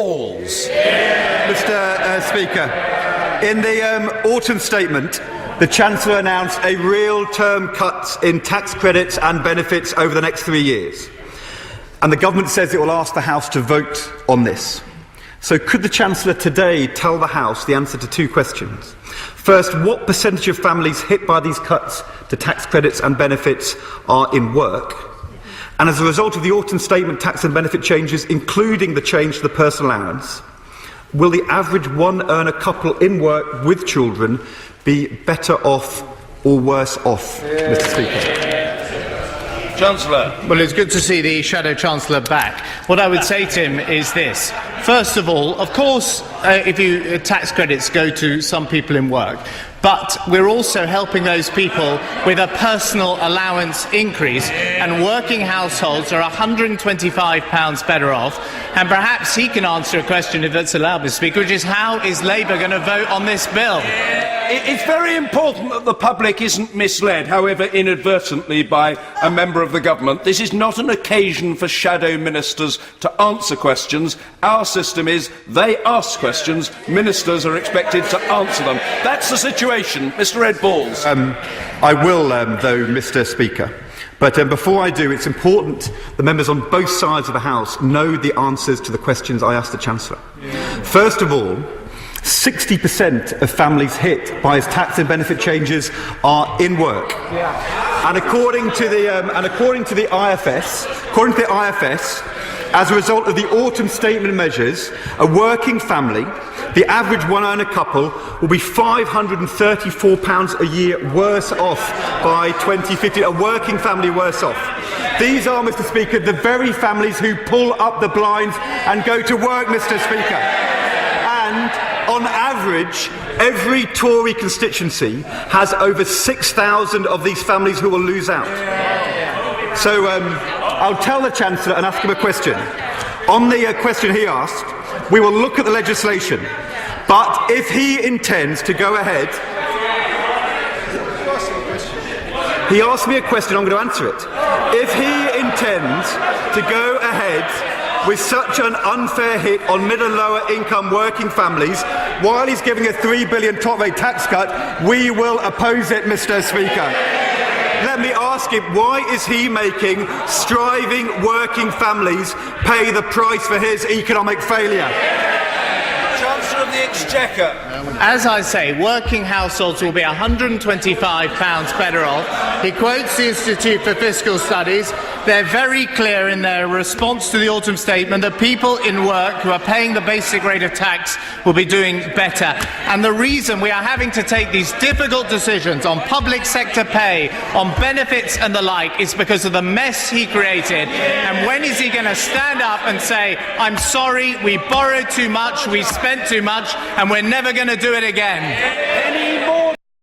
Balls. Mr. Speaker, in the autumn statement, the Chancellor announced a real term cut in tax credits and benefits over the next 3 years. And the government says it will ask the House to vote on this. So could the Chancellor today tell the House the answer to two questions? First, what percentage of families hit by these cuts to tax credits and benefits are in work? And as a result of the autumn statement tax and benefit changes, including the change to the personal allowance, will the average one-earner couple in work with children be better off or worse off, Mr. Speaker? Chancellor. Well, it's good to see the Shadow Chancellor back. What I would say to him is this. First of all, of course, tax credits go to some people in work, but we're also helping those people with a personal allowance increase, and working households are £125 better off. And perhaps he can answer a question, if that's allowed, Mr. Speaker, which is how is Labour going to vote on this bill? It's very important that the public isn't misled, however inadvertently, by a member of the government. This is not an occasion for shadow ministers to answer questions. Our system is they ask questions, ministers are expected to answer them. That's the situation. Mr. Ed Balls. I will, though, Mr. Speaker. But before I do, it's important the members on both sides of the House know the answers to the questions I asked the Chancellor. First of all, 60% of families hit by his tax and benefit changes are in work. And according to the IFS, as a result of the autumn statement measures, a working family, the average one-earner couple, will be £534 a year worse off by 2050. A working family worse off. These are, Mr. Speaker, the very families who pull up the blinds and go to work, Mr. Speaker. And on average, every Tory constituency has over 6,000 of these families who will lose out. So I'll tell the Chancellor and ask him a question. On the question he asked, we will look at the legislation, but if he intends to go ahead... He asked me a question, I'm going to answer it. If he intends to go ahead with such an unfair hit on middle and lower income working families, while he's giving a £3 billion top rate tax cut, we will oppose it, Mr. Speaker. Let me ask him, why is he making striving working families pay the price for his economic failure? Chancellor of the Exchequer. As I say, working households will be £125 better off. He quotes the Institute for Fiscal Studies. They're very clear in their response to the autumn statement that people in work who are paying the basic rate of tax will be doing better. And the reason we are having to take these difficult decisions on public sector pay, on benefits and the like, is because of the mess he created. And when is he going to stand up and say, I'm sorry, we borrowed too much, we spent too much, and we're never going to do it again? Any